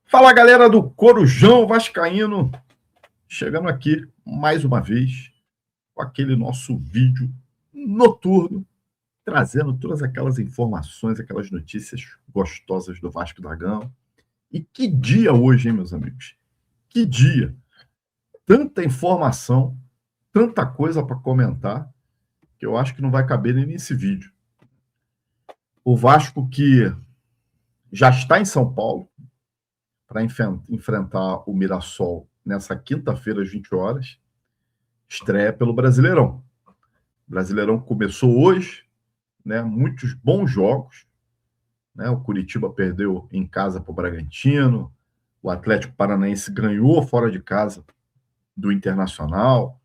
Fala, galera do Corujão Vascaíno, chegando aqui mais uma vez com aquele nosso vídeo noturno, trazendo todas aquelas informações, aquelas notícias gostosas do Vasco da Gama. E que dia hoje, hein, meus amigos? Que dia! Tanta informação, tanta coisa para comentar, que eu acho que não vai caber nem nesse vídeo. O Vasco que já está em São Paulo para enfrentar o Mirassol nessa quinta-feira às 20 horas, estreia pelo Brasileirão. O Brasileirão começou hoje, né? Muitos bons jogos, né? O Curitiba perdeu em casa para o Bragantino, o Atlético Paranaense ganhou fora de casa do Internacional,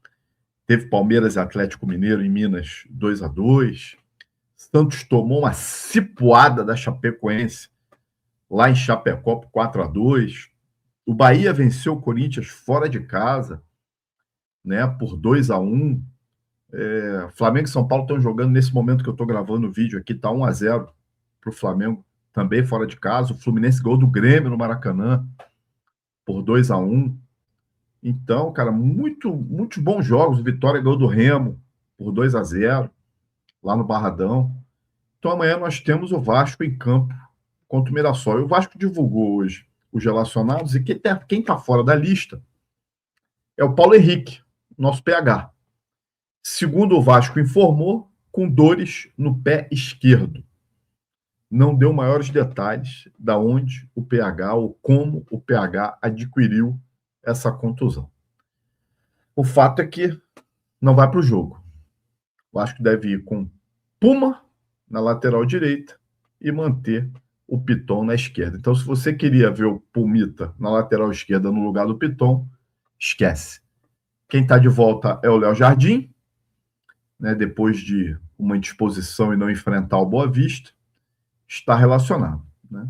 teve Palmeiras e Atlético Mineiro em Minas 2-2, Santos tomou uma cipuada da Chapecoense lá em Chapecó por 4-2, o Bahia venceu o Corinthians fora de casa, né, por 2-1. Flamengo e São Paulo estão jogando nesse momento que eu estou gravando o vídeo aqui, está 1-0 para o Flamengo, também fora de casa. O Fluminense ganhou do Grêmio no Maracanã por 2-1. Então, cara, muitos bons jogos. O Vitória ganhou do Remo por 2-0 lá no Barradão. Então amanhã nós temos o Vasco em campo contra o Mirassol. E o Vasco divulgou hoje os relacionados, e quem está fora da lista é o Paulo Henrique, nosso PH. Segundo o Vasco informou, com dores no pé esquerdo. Não deu maiores detalhes da onde o PH ou como o PH adquiriu essa contusão. O fato é que não vai para o jogo. O Vasco deve ir com Puma na lateral direita e manter o Piton na esquerda. Então, se você queria ver o Pumita na lateral esquerda no lugar do Piton, esquece. Quem está de volta é o Léo Jardim, né, depois de uma indisposição e não enfrentar o Boa Vista, está relacionado. Né?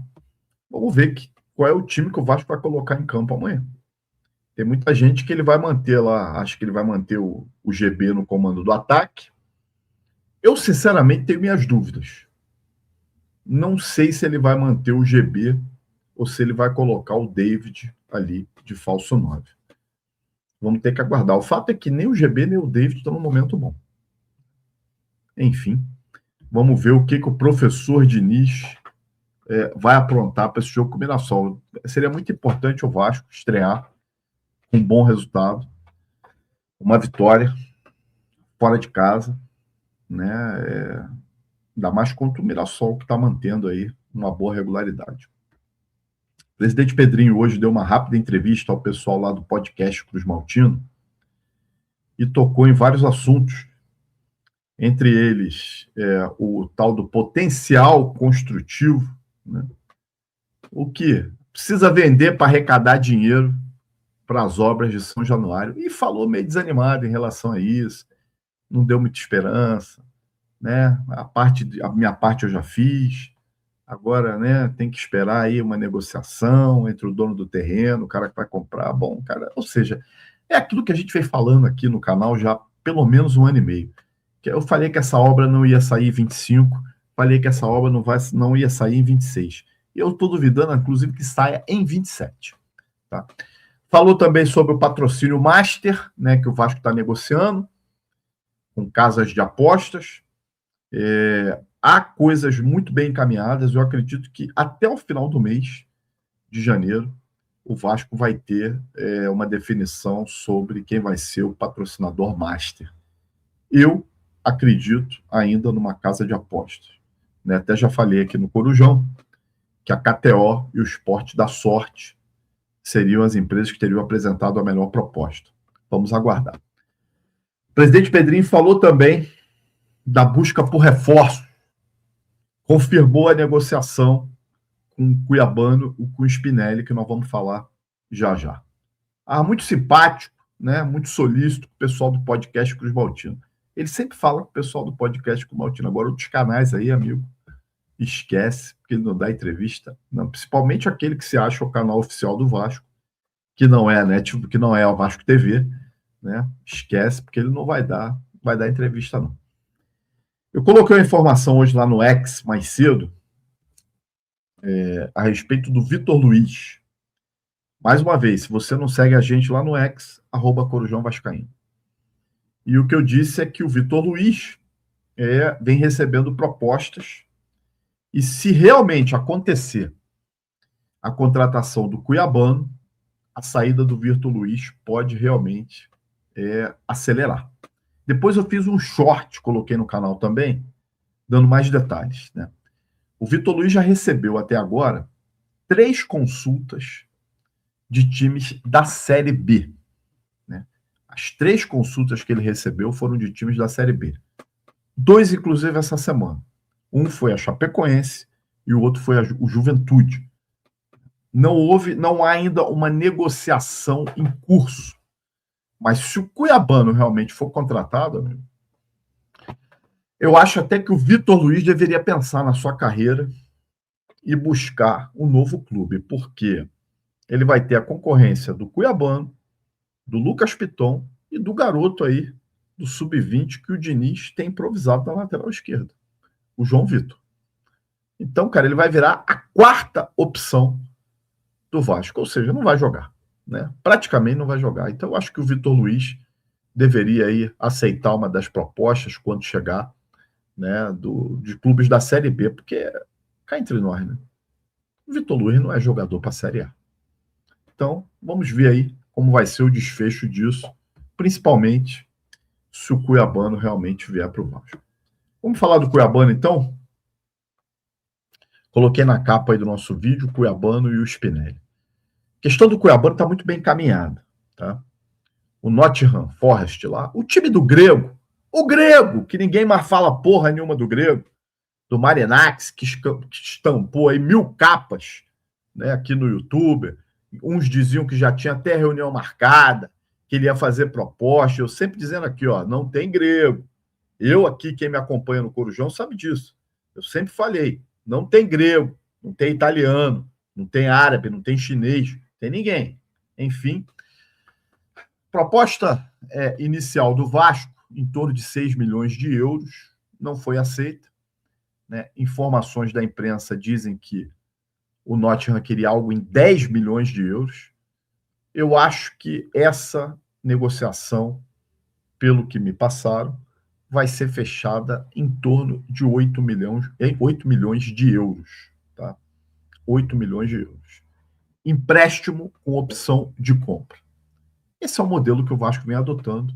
Vamos ver qual é o time que o Vasco vai colocar em campo amanhã. Tem muita gente que ele vai manter lá, acho que ele vai manter o GB no comando do ataque. Eu, sinceramente, tenho minhas dúvidas. Não sei se ele vai manter o GB ou se ele vai colocar o David ali de falso 9. Vamos ter que aguardar. O fato é que nem o GB nem o David estão num momento bom. Enfim, vamos ver o que o professor Diniz vai aprontar para esse jogo com o Mirassol. Seria muito importante o Vasco estrear com um bom resultado, uma vitória fora de casa, né? Ainda mais contra o Mirassol, que está mantendo aí uma boa regularidade. O presidente Pedrinho hoje deu uma rápida entrevista ao pessoal lá do podcast Cruz Maltino e tocou em vários assuntos, entre eles o tal do potencial construtivo, né? O que precisa vender para arrecadar dinheiro para as obras de São Januário, e falou meio desanimado em relação a isso, não deu muita esperança, né? A minha parte eu já fiz, agora, né, tem que esperar aí uma negociação entre o dono do terreno, o cara que vai comprar, bom, cara, ou seja, é aquilo que a gente vem falando aqui no canal já pelo menos 1 ano e meio. Eu falei que essa obra não ia sair em 25, falei que essa obra não ia sair em 26. E eu estou duvidando, inclusive, que saia em 27. Tá? Falou também sobre o patrocínio Master, né, que o Vasco está negociando com casas de apostas. Há coisas muito bem encaminhadas. Eu acredito que até o final do mês de janeiro o Vasco vai ter uma definição sobre quem vai ser o patrocinador Master. Eu acredito ainda numa casa de apostas, né? Até já falei aqui no Corujão que a KTO e o Esporte da Sorte seriam as empresas que teriam apresentado a melhor proposta. Vamos aguardar. O presidente Pedrinho falou também da busca por reforço. Confirmou a negociação com o Cuiabano e com o Spinelli, que nós vamos falar já já. Muito simpático, né? Muito solícito o pessoal do podcast Cruz Maltino. Ele sempre fala com o pessoal do podcast Cruz Maltino. Agora, outros canais aí, amigo, esquece, porque ele não dá entrevista. Não, principalmente aquele que se acha o canal oficial do Vasco, que não é, né? Tipo, que não é o Vasco TV, né? Esquece, porque ele não vai dar entrevista, não. Eu coloquei uma informação hoje lá no X, mais cedo, a respeito do Vitor Luiz. Mais uma vez, se você não segue a gente lá no X, @Corujão Vascaíno. E o que eu disse é que o Vitor Luiz vem recebendo propostas, e se realmente acontecer a contratação do Cuiabano, a saída do Vitor Luiz pode realmente acelerar. Depois eu fiz um short, coloquei no canal também, dando mais detalhes, né? O Vitor Luiz já recebeu até agora 3 consultas de times da Série B, né? As 3 consultas que ele recebeu foram de times da Série B. 2, inclusive, essa semana. Um foi a Chapecoense e o outro foi o Juventude. Não há ainda uma negociação em curso. Mas se o Cuiabano realmente for contratado, amigo, eu acho até que o Vitor Luiz deveria pensar na sua carreira e buscar um novo clube, porque ele vai ter a concorrência do Cuiabano, do Lucas Piton e do garoto aí, do Sub-20, que o Diniz tem improvisado na lateral esquerda, o João Vitor. Então, cara, ele vai virar a 4ª opção do Vasco, ou seja, não vai jogar, né? Praticamente não vai jogar. Então, eu acho que o Vitor Luiz deveria aí aceitar uma das propostas quando chegar, né, de clubes da Série B, porque cá entre nós, né? O Vitor Luiz não é jogador para a Série A. Então, vamos ver aí como vai ser o desfecho disso, principalmente se o Cuiabano realmente vier para o Vasco. Vamos falar do Cuiabano, então? Coloquei na capa aí do nosso vídeo o Cuiabano e o Spinelli. A questão do Cuiabano está muito bem encaminhada, tá? O Nottingham Forest lá, o time do Grego, o Grego, que ninguém mais fala porra nenhuma do Grego, do Marinax, que estampou aí 1000 capas, né, aqui no YouTube. Uns diziam que já tinha até reunião marcada, que ele ia fazer proposta. Eu sempre dizendo aqui, ó, não tem grego. Eu aqui, quem me acompanha no Corujão sabe disso. Eu sempre falei, não tem grego, não tem italiano, não tem árabe, não tem chinês, não tem ninguém. Enfim, proposta inicial do Vasco, em torno de 6 milhões de euros, não foi aceita, né? Informações da imprensa dizem que o Nottingham queria algo em 10 milhões de euros. Eu acho que essa negociação, pelo que me passaram, vai ser fechada em torno de 8 milhões de euros. Tá? 8 milhões de euros. Empréstimo com opção de compra. Esse é o modelo que o Vasco vem adotando,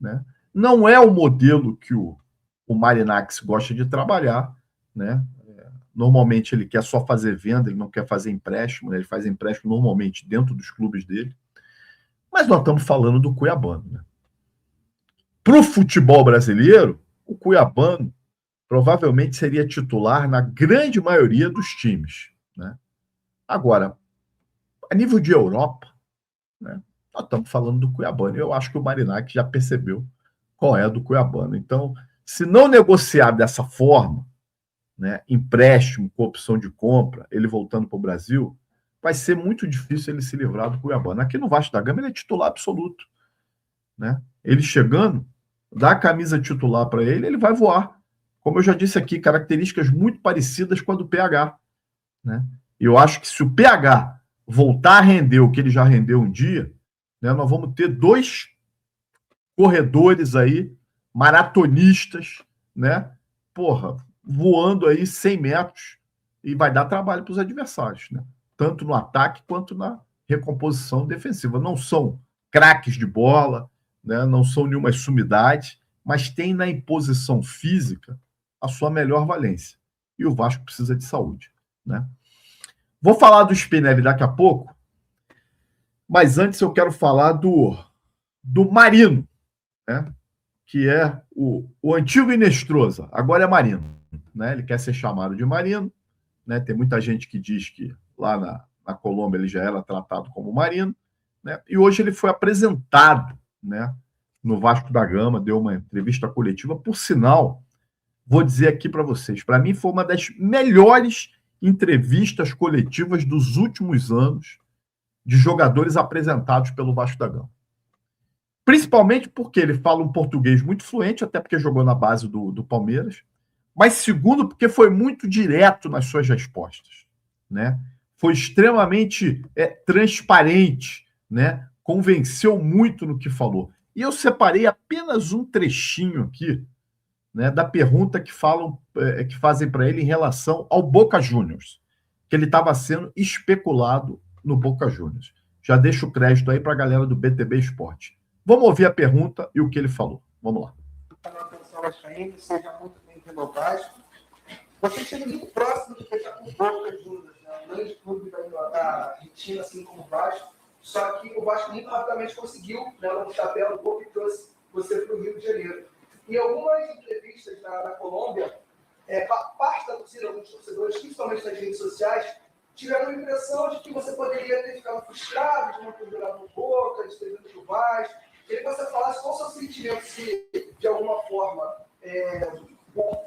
né? Não é o modelo que o Marinax gosta de trabalhar, né? Normalmente ele quer só fazer venda, ele não quer fazer empréstimo, né? Ele faz empréstimo normalmente dentro dos clubes dele. Mas nós estamos falando do Cuiabano, né? Para o futebol brasileiro, o Cuiabano provavelmente seria titular na grande maioria dos times, né? Agora, a nível de Europa, né, nós estamos falando do Cuiabano. Eu acho que o Marinac já percebeu qual é a do Cuiabano. Então, se não negociar dessa forma, né, empréstimo com opção de compra, ele voltando para o Brasil, vai ser muito difícil ele se livrar do Cuiabano. Aqui no Vasco da Gama ele é titular absoluto, né? Ele chegando, dá a camisa titular para ele, ele vai voar. Como eu já disse aqui, características muito parecidas com a do PH, né? E eu acho que se o PH voltar a render o que ele já rendeu um dia, né, nós vamos ter 2 corredores aí, maratonistas, né? Porra, voando aí 100 metros, e vai dar trabalho para os adversários, né? Tanto no ataque quanto na recomposição defensiva. Não são craques de bola, né? Não são nenhuma sumidade, mas tem na imposição física a sua melhor valência. E o Vasco precisa de saúde, né? Vou falar do Spinelli daqui a pouco, mas antes eu quero falar do Marino, né? Que é o antigo Inestrosa, agora é Marino, né? Ele quer ser chamado de Marino, né? Tem muita gente que diz que lá na Colômbia ele já era tratado como Marino, né? E hoje ele foi apresentado, né, no Vasco da Gama, deu uma entrevista coletiva. Por sinal, vou dizer aqui para vocês, para mim foi uma das melhores entrevistas coletivas dos últimos anos de jogadores apresentados pelo Vasco da Gama. Principalmente porque ele fala um português muito fluente, até porque jogou na base do Palmeiras, mas segundo, porque foi muito direto nas suas respostas, né? foi extremamente transparente, né? Convenceu muito no que falou. E eu separei apenas um trechinho aqui, né, da pergunta que fazem para ele em relação ao Boca Juniors, que ele estava sendo especulado no Boca Juniors. Já deixo o crédito aí para a galera do BTB Esporte. Vamos ouvir a pergunta e o que ele falou. Vamos lá. Seja muito bem-vindo ao Vasco. Você chega muito próximo de fechar com o Boca Juniors, né? Um grande clube da Argentina, assim como o Vasco. Só que o Vasco muito rapidamente conseguiu, né, no chapéu do Boca e trouxe você para o Rio de Janeiro. Em algumas entrevistas na Colômbia, parte da torcida, alguns torcedores, principalmente nas redes sociais, tiveram a impressão de que você poderia ter ficado frustrado de não ter jogado no Boca, de ter vindo para o Vasco. Queria que você falasse qual o seu sentimento, se de alguma forma,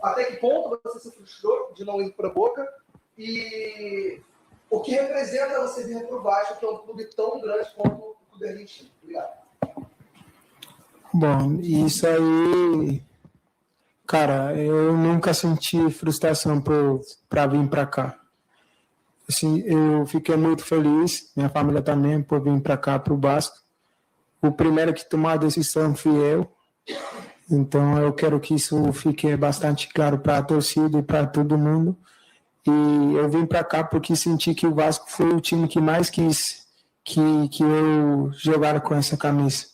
até que ponto você se frustrou de não ir para a Boca e o que representa você vir para o Vasco, que é um clube tão grande quanto o clube argentino. Obrigado. Bom, isso aí, cara, eu nunca senti frustração para vir para cá. Assim, eu fiquei muito feliz, minha família também, por vir para cá, para o Vasco. O primeiro que tomou a decisão fui eu, então eu quero que isso fique bastante claro para a torcida e para todo mundo. E eu vim para cá porque senti que o Vasco foi o time que mais quis que eu jogara com essa camisa.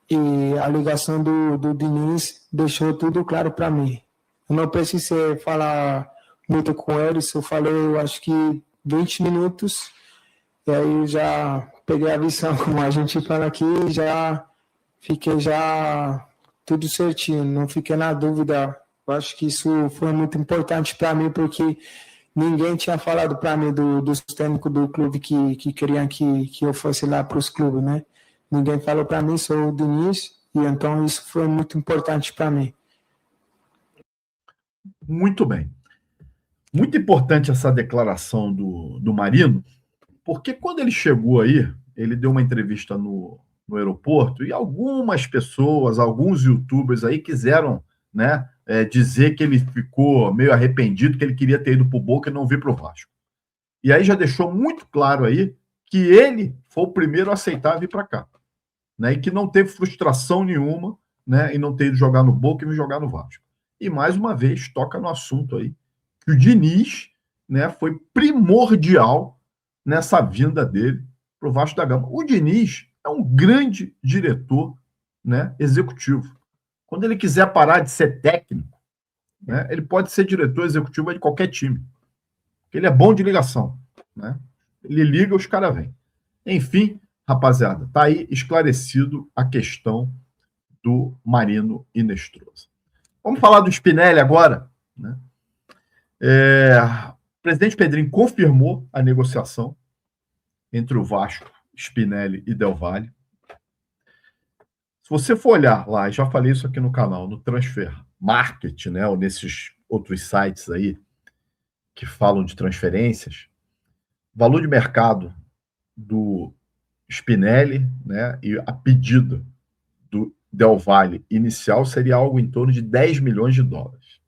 E a ligação do Diniz deixou tudo claro para mim. Eu não precisei falar muito com ele, eu falei, eu acho que 20 minutos, e aí eu já peguei a visão, como a gente fala aqui, já fiquei tudo certinho, não fiquei na dúvida. Eu acho que isso foi muito importante para mim, porque ninguém tinha falado para mim dos técnicos do clube que queriam que eu fosse lá para os clubes, né? Ninguém falou para mim, sou o Diniz, e então isso foi muito importante para mim. Muito bem. Muito importante essa declaração do Marino, porque quando ele chegou aí, ele deu uma entrevista no aeroporto e algumas pessoas, alguns youtubers aí quiseram, né, dizer que ele ficou meio arrependido, que ele queria ter ido para o Boca e não vir para o Vasco. E aí já deixou muito claro aí que ele foi o primeiro a aceitar vir para cá, né, e que não teve frustração nenhuma, né, em não ter ido jogar no Boca e vir jogar no Vasco. E mais uma vez toca no assunto aí que o Diniz, né, foi primordial nessa vinda dele para o Vasco da Gama. O Diniz é um grande diretor, né, executivo. Quando ele quiser parar de ser técnico, né, ele pode ser diretor executivo de qualquer time. Ele é bom de ligação, né? Ele liga, os caras vêm. Enfim, rapaziada, tá aí esclarecido a questão do Marino Inestrosa. Vamos falar do Spinelli agora, né? O presidente Pedrinho confirmou a negociação entre o Vasco, Spinelli e Del Valle. Se você for olhar lá, já falei isso aqui no canal, no Transfer Market, né, ou nesses outros sites aí que falam de transferências, o valor de mercado do Spinelli, né, e a pedida do Del Valle inicial seria algo em torno de 10 milhões de dólares.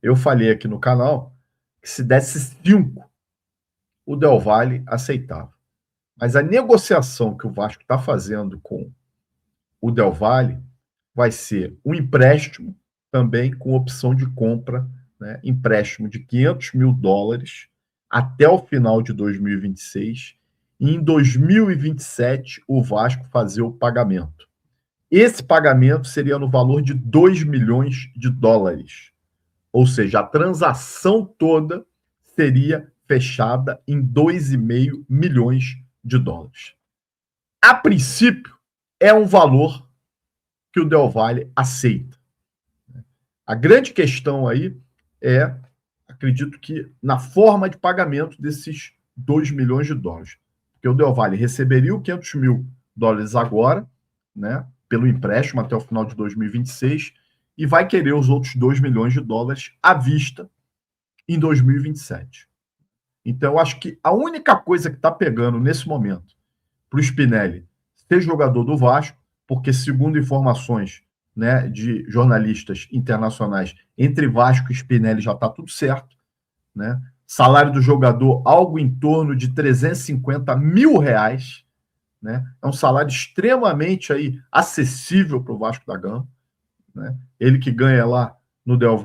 Eu falei aqui no canal que se desse 5, o Del Valle aceitava. Mas a negociação que o Vasco está fazendo com o Del Valle vai ser um empréstimo também com opção de compra, né, empréstimo de 500 mil dólares até o final de 2026 e em 2027 o Vasco fazer o pagamento. Esse pagamento seria no valor de 2 milhões de dólares. Ou seja, a transação toda seria fechada em 2,5 milhões de dólares. A princípio, é um valor que o Del Valle aceita. A grande questão aí é, acredito que, na forma de pagamento desses 2 milhões de dólares. Porque o Del Valle receberia os 500 mil dólares agora, né, pelo empréstimo até o final de 2026, e vai querer os outros 2 milhões de dólares à vista em 2027. Então, eu acho que a única coisa que está pegando nesse momento para o Spinelli ser jogador do Vasco, porque, segundo informações, né, de jornalistas internacionais, entre Vasco e Spinelli já está tudo certo, né? salário do jogador algo em torno de R$350 mil, né? É um salário extremamente aí acessível para o Vasco da Gama, né? Ele que ganha lá no Del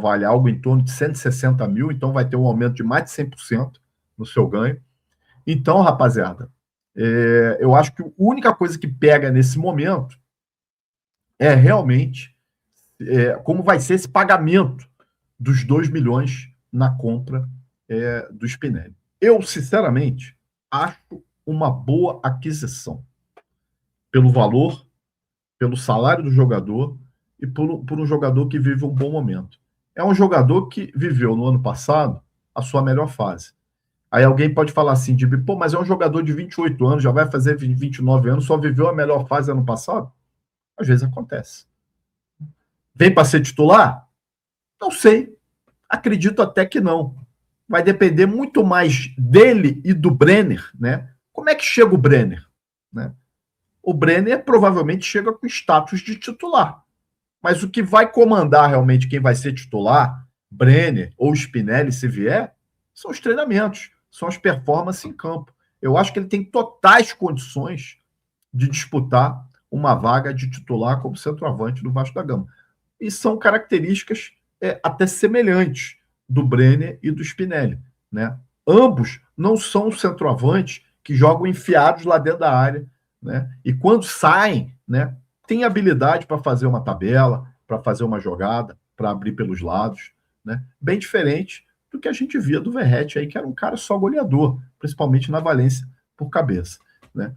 Valle algo em torno de 160 mil, então vai ter um aumento de mais de 100% no seu ganho. Então, rapaziada, eu acho que a única coisa que pega nesse momento é realmente como vai ser esse pagamento dos 2 milhões na compra do Spinelli. Eu, sinceramente, acho uma boa aquisição pelo valor, pelo salário do jogador e por um jogador que vive um bom momento. É um jogador que viveu no ano passado a sua melhor fase. Aí alguém pode falar assim, pô, mas é um jogador de 28 anos, já vai fazer 29 anos, só viveu a melhor fase ano passado? Às vezes acontece. Vem para ser titular? Não sei. Acredito até que não. Vai depender muito mais dele e do Brenner, né? Como é que chega o Brenner? Né? O Brenner provavelmente chega com status de titular. Mas o que vai comandar realmente quem vai ser titular, Brenner ou Spinelli, se vier, são os treinamentos, são as performances em campo. Eu acho que ele tem totais condições de disputar uma vaga de titular como centroavante do Vasco da Gama. E são características até semelhantes do Brenner e do Spinelli, né? Ambos não são centroavantes que jogam enfiados lá dentro da área, né? E quando saem, né, tem habilidade para fazer uma tabela, para fazer uma jogada, para abrir pelos lados, né? Bem diferente do que a gente via do Verratti aí, que era um cara só goleador, principalmente na Valência por cabeça, né?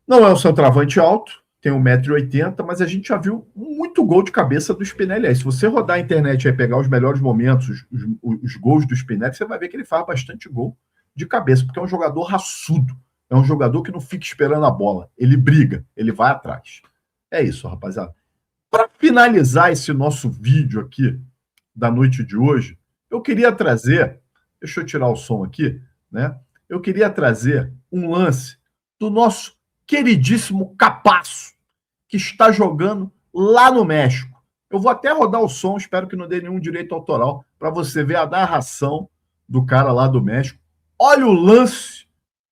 Não é um centroavante alto, tem 1,80 m, mas a gente já viu muito gol de cabeça do Spinelli. Aí, se você rodar a internet e pegar os melhores momentos, os gols do Spinelli, você vai ver que ele faz bastante gol de cabeça, porque é um jogador raçudo, é um jogador que não fica esperando a bola, ele briga, ele vai atrás. É isso, rapaziada. Para finalizar esse nosso vídeo aqui da noite de hoje, eu queria trazer, deixa eu tirar o som aqui, né? Eu queria trazer um lance do nosso queridíssimo Capasso, que está jogando lá no México. Eu vou até rodar o som, espero que não dê nenhum direito autoral, para você ver a narração do cara lá do México. Olha o lance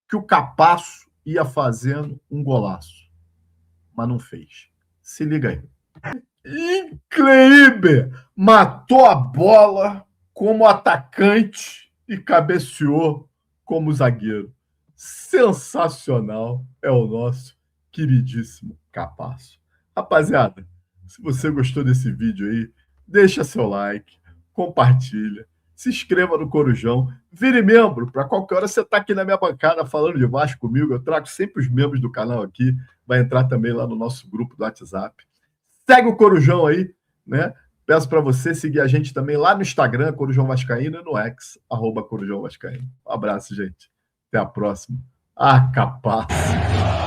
que o Capasso ia fazendo um golaço, mas não fez. Se liga aí. Incrível! Matou a bola como atacante e cabeceou como zagueiro. Sensacional é o nosso queridíssimo Capasso. Rapaziada, se você gostou desse vídeo aí, deixa seu like, compartilha, se inscreva no Corujão, vire membro, para qualquer hora você está aqui na minha bancada falando de Vasco comigo, eu trago sempre os membros do canal aqui, vai entrar também lá no nosso grupo do WhatsApp. Segue o Corujão aí, né? Peço para você seguir a gente também lá no Instagram, Corujão Vascaíno, e no X, @Corujão Vascaíno. Um abraço, gente. Até a próxima. Ah, Capasso!